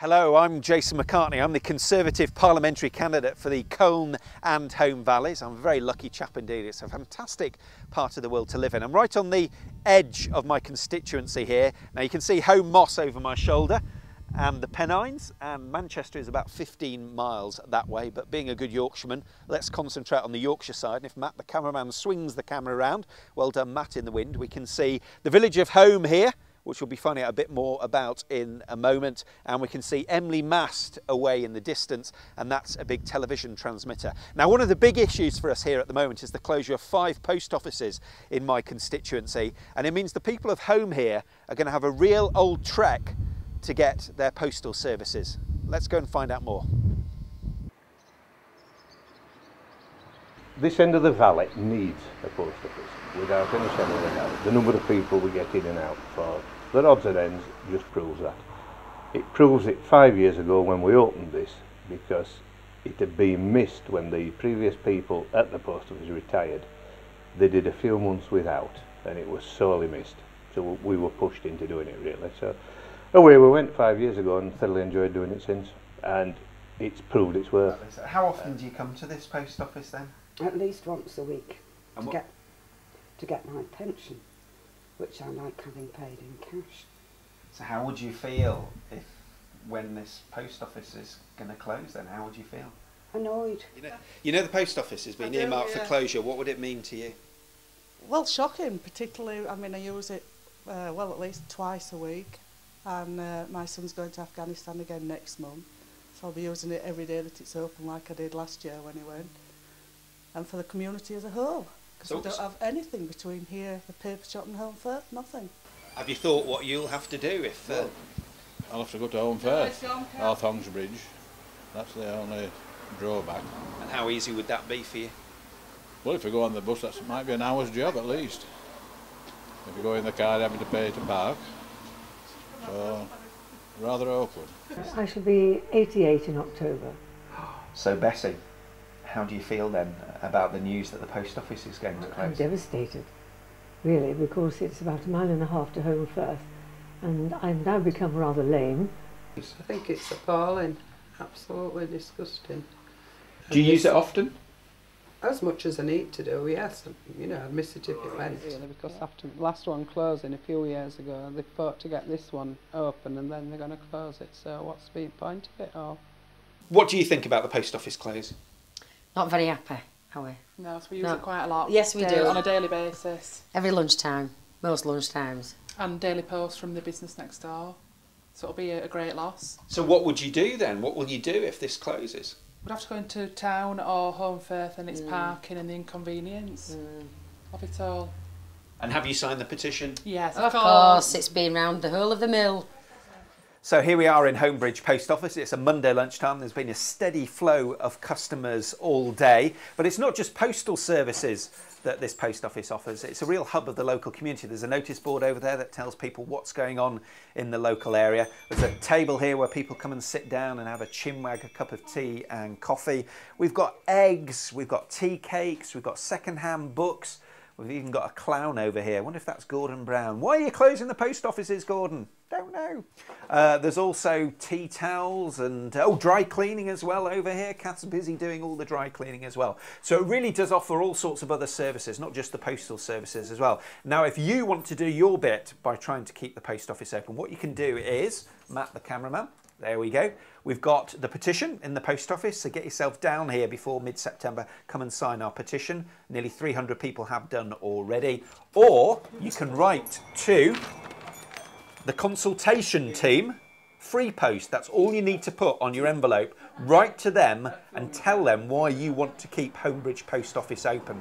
Hello, I'm Jason McCartney. I'm the Conservative parliamentary candidate for the Colne and Holme Valleys. I'm a very lucky chap indeed. It's a fantastic part of the world to live in. I'm right on the edge of my constituency here. Now you can see Holme Moss over my shoulder and the Pennines, and Manchester is about 15 miles that way, but being a good Yorkshireman, let's concentrate on the Yorkshire side. And if Matt the cameraman swings the camera around, well done Matt in the wind, we can see the village of Holme here, which we'll be finding out a bit more about in a moment. And we can see Emley Mast away in the distance, and that's a big television transmitter. Now, one of the big issues for us here at the moment is the closure of 5 post offices in my constituency, and it means the people of Holme here are going to have a real old trek to get their postal services. Let's go and find out more. This end of the valley needs a post office, without any shadow of a doubt. The number of people we get in and out for the odds and ends just proves that. It proves it 5 years ago when we opened this, because it had been missed when the previous people at the post office retired. They did a few months without, and it was sorely missed. So we were pushed into doing it really. So away we went 5 years ago and thoroughly enjoyed doing it since, and it's proved its worth. How often do you come to this post office then? At least once a week to get my pension, which I like having paid in cash. So how would you feel when this post office is going to close then? How would you feel? Annoyed. You know the post office has been earmarked for closure. What would it mean to you? Well, shocking, particularly, I mean, I use it, well, at least twice a week, and my son's going to Afghanistan again next month, so I'll be using it every day that it's open, like I did last year when he went, and for the community as a whole, because we don't have anything between here, the paper shop and Holme Firth, nothing. Have you thought what you'll have to do if... I'll have to go to Holme Firth, or Holmbridge. That's the only drawback. And how easy would that be for you? Well, if you go on the bus, that might be an hour's job at least. If you go in the car, having to pay to park. So, rather awkward. I shall be 88 in October. So, Bessie, how do you feel then about the news that the post office is going to close? I'm devastated, really, because it's about 1.5 miles to Holme Firth, and I've now become rather lame. I think it's appalling, absolutely disgusting. Do you use it often? As much as I need to do, yes. You know, I'd miss it if it went. Really, because after the last one closing a few years ago, they fought to get this one open, and then they're going to close it. So what's the point of it all? What do you think about the post office close? Not very happy, are we? No, so we use it quite a lot. Yes, we do. On a daily basis. Every lunchtime, most lunchtimes. And daily post from the business next door. So it'll be a great loss. So what would you do then? What will you do if this closes? We'd have to go into town or Holme Firth, and it's parking and the inconvenience of it all. And have you signed the petition? Yes, of course. It's been round the whole of the mill. So here we are in Holmbridge Post Office. It's a Monday lunchtime. There's been a steady flow of customers all day. But it's not just postal services that this post office offers. It's a real hub of the local community. There's a notice board over there that tells people what's going on in the local area. There's a table here where people come and sit down and have a chinwag, a cup of tea and coffee. We've got eggs, we've got tea cakes, we've got second-hand books. We've even got a clown over here. I wonder if that's Gordon Brown. Why are you closing the post offices, Gordon? Don't know. There's also tea towels and dry cleaning as well over here. Kath's busy doing all the dry cleaning as well. So it really does offer all sorts of other services, not just the postal services as well. Now, if you want to do your bit by trying to keep the post office open, what you can do is, Matt the cameraman, there we go. We've got the petition in the post office, so get yourself down here before mid-September. Come and sign our petition. Nearly 300 people have done already. Or you can write to the consultation team, free post. That's all you need to put on your envelope. Write to them and tell them why you want to keep Holmbridge Post Office open.